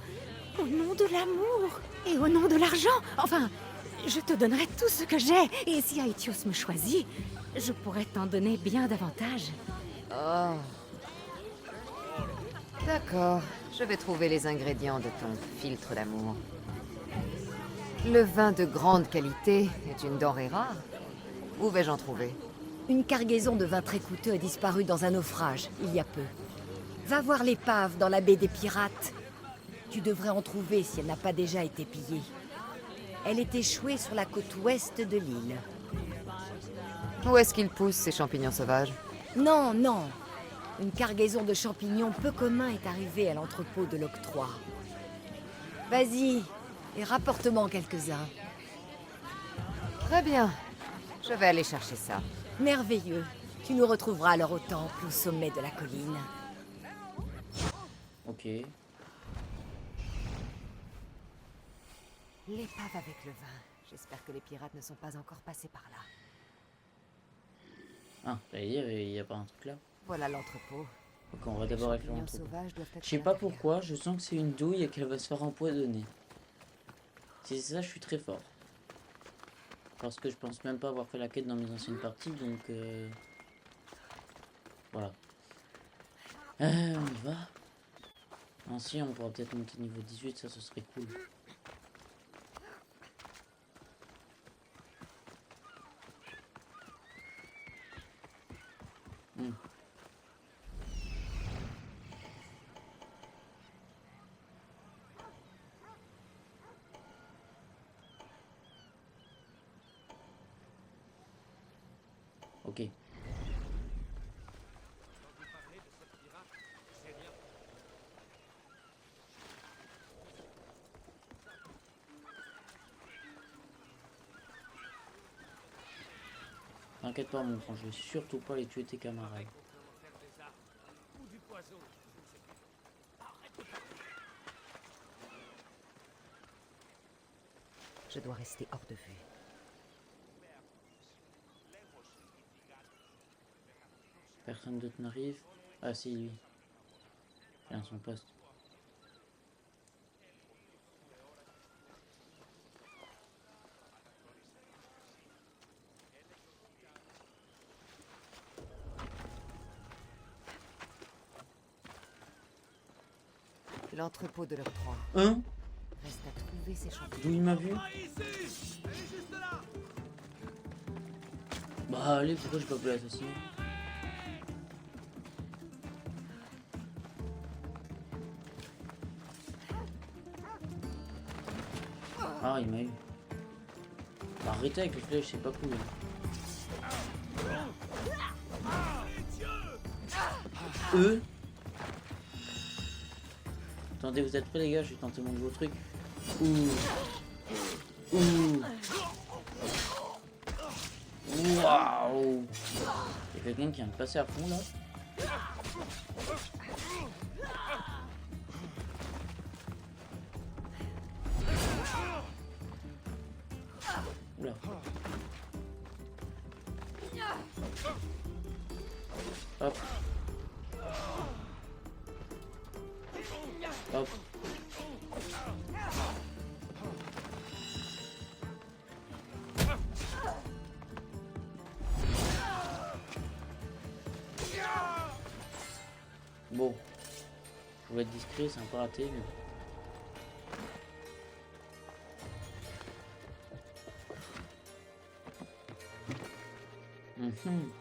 Au nom de l'amour et au nom de l'argent. Enfin, je te donnerai tout ce que j'ai. Et si Aetios me choisit, je pourrais t'en donner bien davantage. Oh. D'accord, je vais trouver les ingrédients de ton filtre d'amour. Le vin de grande qualité est une denrée rare. Où vais-je en trouver? Une cargaison de vin très coûteux a disparu dans un naufrage, il y a peu. Va voir l'épave dans la baie des Pirates. Tu devrais en trouver si elle n'a pas déjà été pillée. Elle est échouée sur la côte ouest de l'île. Où est-ce qu'ils poussent, ces champignons sauvages? Non, non. Une cargaison de champignons peu communs est arrivée à l'entrepôt de l'octroi. Vas-y, et rapporte-moi quelques-uns. Très bien. Je vais aller chercher ça. Merveilleux. Tu nous retrouveras alors au temple, au sommet de la colline. Ok. L'épave avec le vin. J'espère que les pirates ne sont pas encore passés par là. Ah, j'allais dire, il n'y a pas un truc là. Voilà l'entrepôt. Ok, on va d'abord avec champignons l'entrepôt. sauvages doivent être Je sais à pas l'intérieur. pourquoi, je sens que c'est une douille et qu'elle va se faire empoisonner. Si c'est ça, je suis très fort. Parce que je pense même pas avoir fait la quête dans mes anciennes parties, donc voilà. On y va. Ainsi, on pourra peut-être monter niveau 18, ça ce serait cool. Ok. t'inquiète pas mon grand, je vais surtout pas les tuer tes camarades. Je dois rester hors de vue. Personne d'autre n'arrive. Ah si, lui. Il est à son poste. L'entrepôt de l'octroi. Hein? Reste à trouver ces champignons. D'où il m'a vu? Bah allez, pourquoi j'ai pas pu l'assassiner? Ah, il m'a eu. Bah, arrêtez avec les flèches, c'est pas cool. Eux? Attendez, vous êtes prêts les gars? Je vais tenter mon nouveau truc. Ouh. Ouh. Waouh. Il y a quelqu'un qui vient de passer à fond là. Oula. Hop. Hop. Bon, je voulais être discret, c'est un peu raté, mais... Mhm.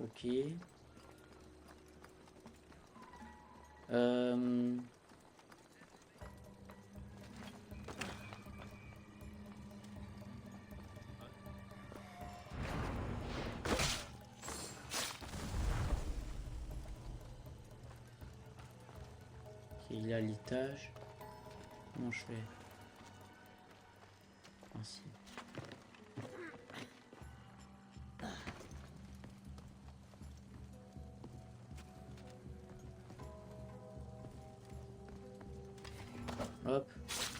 Ok. Il y a l'étage. Comment je fais? Ainsi. Hop,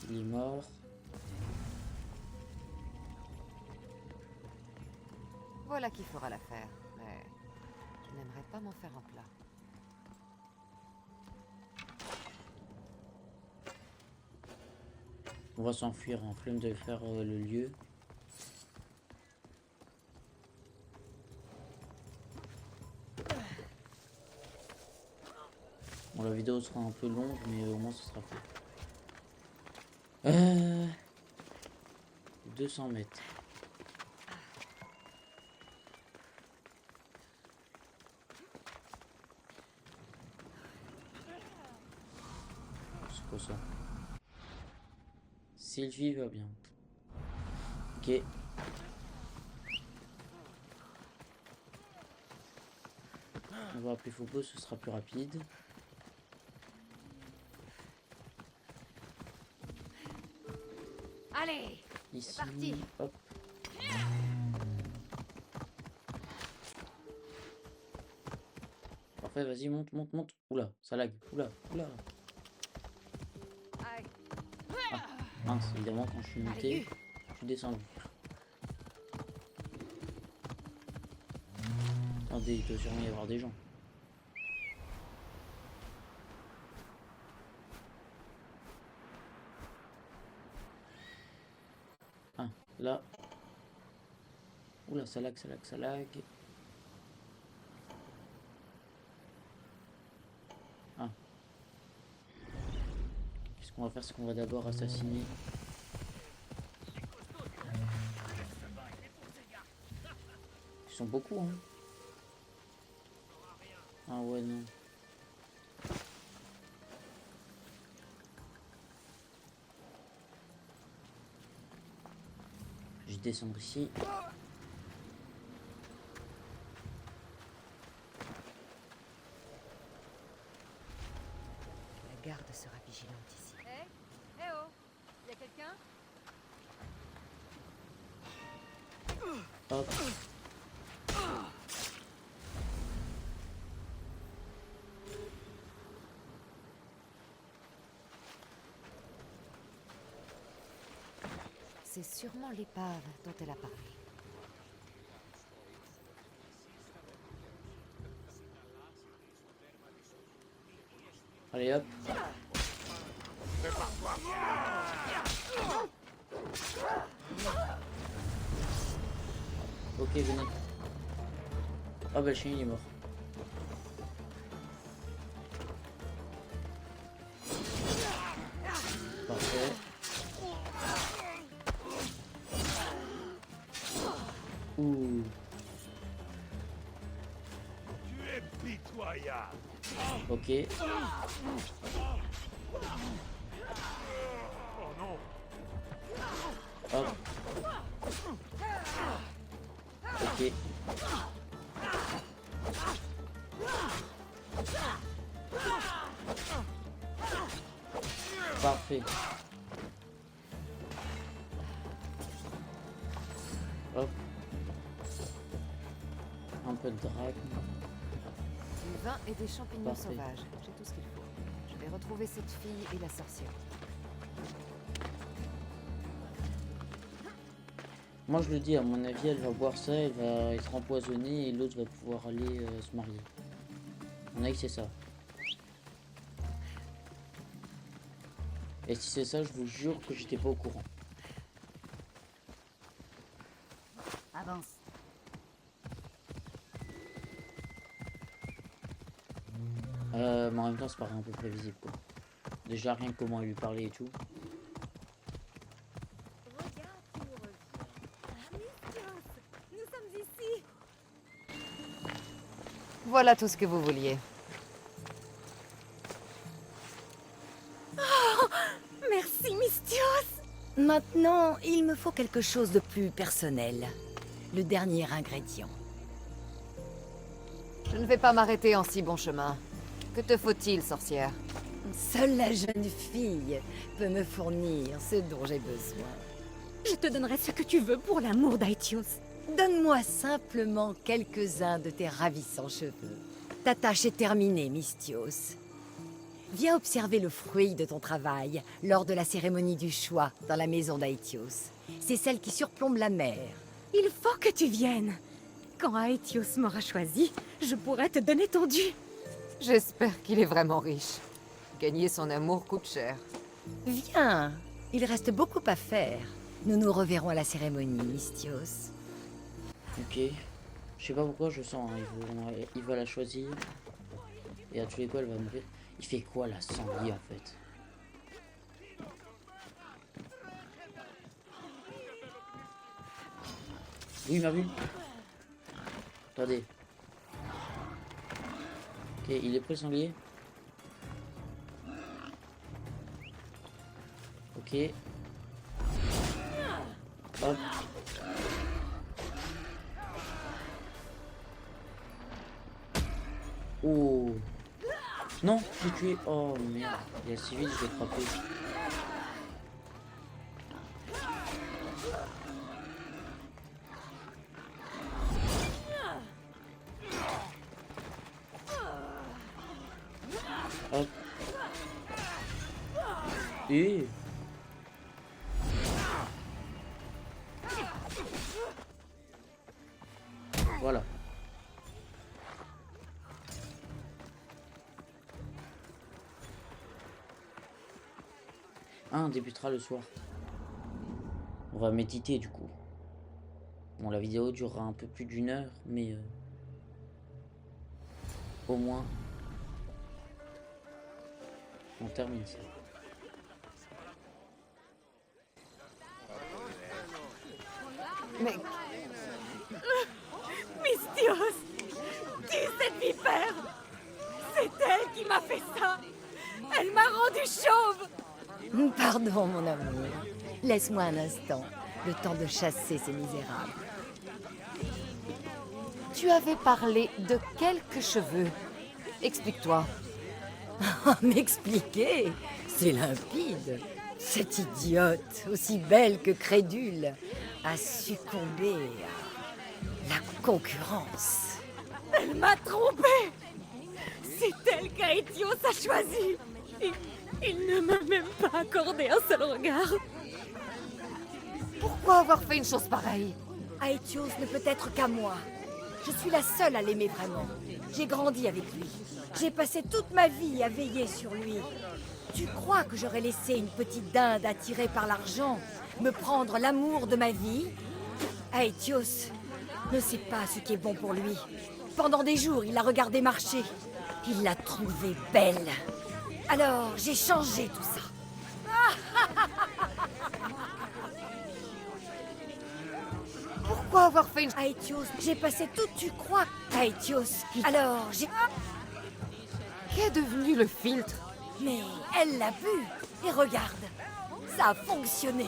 il est mort. Voilà qui fera l'affaire, mais je n'aimerais pas m'en faire un plat. On va s'enfuir en flemme de faire le lieu. Bon, la vidéo sera un peu longue, mais au moins ce sera fait. 200 mètres. C'est quoi ça? Sylvie va bien. Ok. On va appeler Phobos, ce sera plus rapide. Allez, ici, c'est parti. Hop. Parfait, vas-y, monte, monte, monte. Oula, ça lag. Oula, oula. Ah, mince, évidemment, quand je suis monté, je suis descendu. Attendez, il doit sûrement y avoir des gens. Ah, là. Oula, ça lag, ça lag, ça lag. Ah. Qu'est-ce qu'on va faire? C'est qu'on va d'abord assassiner. Ils sont beaucoup, hein. Ah ouais, non. Je descends ici. Hop. C'est sûrement l'épave dont elle a parlé. Allez hop. Ok, venez. Ah bah le chien il est mort. Parfait. Ouh. Tu es pitoyable. Ok. Oh non. Hop. Ok. Parfait. Hop. Un peu de drague. Du vin et des champignons Parfait. sauvages. J'ai tout ce qu'il faut. Je vais retrouver cette fille et la sorcière. Moi je le dis, à mon avis, elle va boire ça, elle va être empoisonnée et l'autre va pouvoir aller se marier. À mon avis, c'est ça. Et si c'est ça, je vous jure que j'étais pas au courant. Avance. Mais en même temps, ça paraît un peu prévisible quoi. Déjà, rien que comment elle lui parlait et tout. Voilà tout ce que vous vouliez. Merci, Mystios. Maintenant, il me faut quelque chose de plus personnel. Le dernier ingrédient. Je ne vais pas m'arrêter en si bon chemin. Que te faut-il, sorcière? Seule la jeune fille peut me fournir ce dont j'ai besoin. Je te donnerai ce que tu veux pour l'amour d'Aetios. Donne-moi simplement quelques-uns de tes ravissants cheveux. Ta tâche est terminée, Mystios. Viens observer le fruit de ton travail lors de la cérémonie du choix dans la maison d'Aetios. C'est celle qui surplombe la mer. Il faut que tu viennes. Quand Aetios m'aura choisi, je pourrai te donner ton dû. J'espère qu'il est vraiment riche. Gagner son amour coûte cher. Viens, il reste beaucoup à faire. Nous nous reverrons à la cérémonie, Mystios. Ok. Je sais pas pourquoi je sens, hein, il va la choisir. Et à tous les coups, elle va mourir. Il fait quoi la sanglier en fait? Oui, il m'a vu. Attendez. Ok, il est prêt le sanglier. Ok. Hop. Oh. Non, je l'ai tué. Oh merde. Il est si vite, je l'ai frappé. Hop. Et... Voilà. On débutera le soir. On va méditer du coup. Bon, la vidéo durera un peu plus d'1 heure, mais au moins on termine ça. Mais... Mystios! Tue cette vipère! C'est elle qui m'a fait ça! Elle m'a rendu chauve! Pardon, mon amour. Laisse-moi un instant, le temps de chasser ces misérables. Tu avais parlé de quelques cheveux. Explique-toi. M'expliquer? C'est limpide. Cette idiote, aussi belle que crédule, a succombé à la concurrence. Elle m'a trompée. C'est elle qu'Aetios a choisi. Il ne m'a même pas accordé un seul regard. Pourquoi avoir fait une chose pareille? Aetios ne peut être qu'à moi. Je suis la seule à l'aimer vraiment. J'ai grandi avec lui. J'ai passé toute ma vie à veiller sur lui. Tu crois que j'aurais laissé une petite dinde attirée par l'argent me prendre l'amour de ma vie? Aetios ne sait pas ce qui est bon pour lui. Pendant des jours, il l'a regardée marcher. Il l'a trouvée belle. Alors, j'ai changé tout ça. Pourquoi avoir fait une... Aetios, j'ai passé tout, tu crois? Aetios, alors j'ai... Qu'est devenu le filtre? Mais elle l'a vu. Et regarde, ça a fonctionné.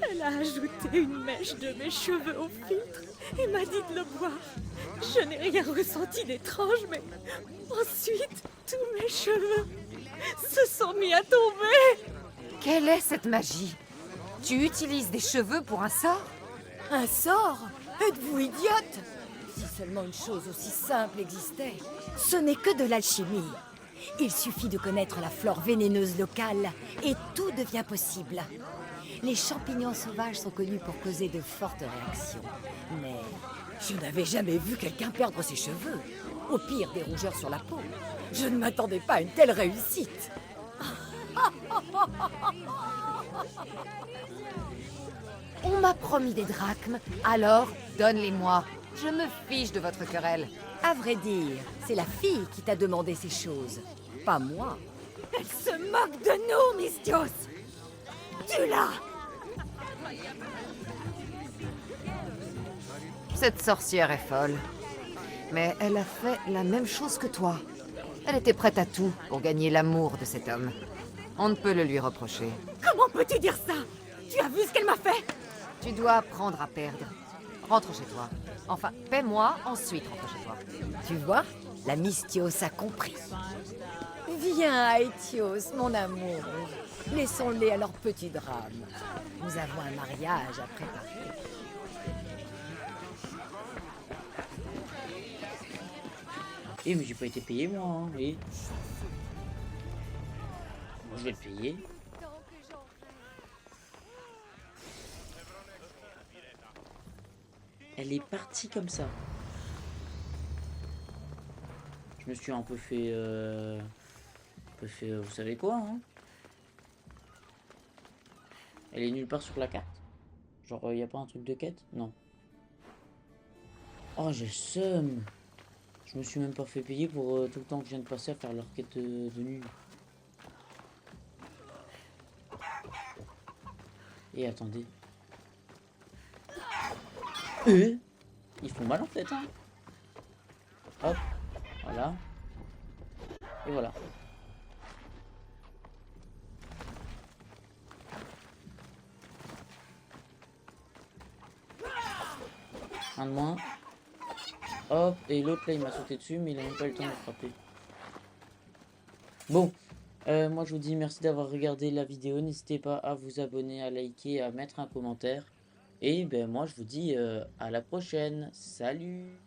Elle a ajouté une mèche de mes cheveux au filtre et m'a dit de le boire. Je n'ai rien ressenti d'étrange, mais ensuite, tous mes cheveux se sont mis à tomber. Quelle est cette magie? Tu utilises des cheveux pour un sort? Un sort? Êtes-vous idiote? Si seulement une chose aussi simple existait. Ce n'est que de l'alchimie. Il suffit de connaître la flore vénéneuse locale et tout devient possible. Les champignons sauvages sont connus pour causer de fortes réactions. Mais je n'avais jamais vu quelqu'un perdre ses cheveux. Au pire, des rougeurs sur la peau. Je ne m'attendais pas à une telle réussite. On m'a promis des drachmes, alors donne-les-moi. Je me fiche de votre querelle. À vrai dire, c'est la fille qui t'a demandé ces choses, pas moi. Elle se moque de nous, Misthios. Tue-la. Cette sorcière est folle. Mais elle a fait la même chose que toi. Elle était prête à tout pour gagner l'amour de cet homme. On ne peut le lui reprocher. Comment peux-tu dire ça? Tu as vu ce qu'elle m'a fait? Tu dois apprendre à perdre. Rentre chez toi. Enfin, paie-moi, ensuite rentre chez toi. Tu vois, la Misthios a compris. Viens, Aetios, mon amour. Laissons-les à leur petit drame. Nous avons un mariage à préparer. Eh mais j'ai pas été payé moi, hein, oui. Bon, je vais le payer. Elle est partie comme ça. Je me suis un peu fait... vous savez quoi, hein. Elle est nulle part sur la carte. Genre, y a pas un truc de quête? Non. Oh, j'ai le seum. Je me suis même pas fait payer pour tout le temps que je viens de passer à faire leur quête de nuit. Et attendez. Ils font mal en fait, hein. Hop, voilà. Et voilà. Un de moins. Hop, et l'autre là il m'a sauté dessus, mais il a même pas eu le temps de me frapper. Bon, moi je vous dis merci d'avoir regardé la vidéo. N'hésitez pas à vous abonner, à liker, à mettre un commentaire. Et ben moi je vous dis à la prochaine. Salut!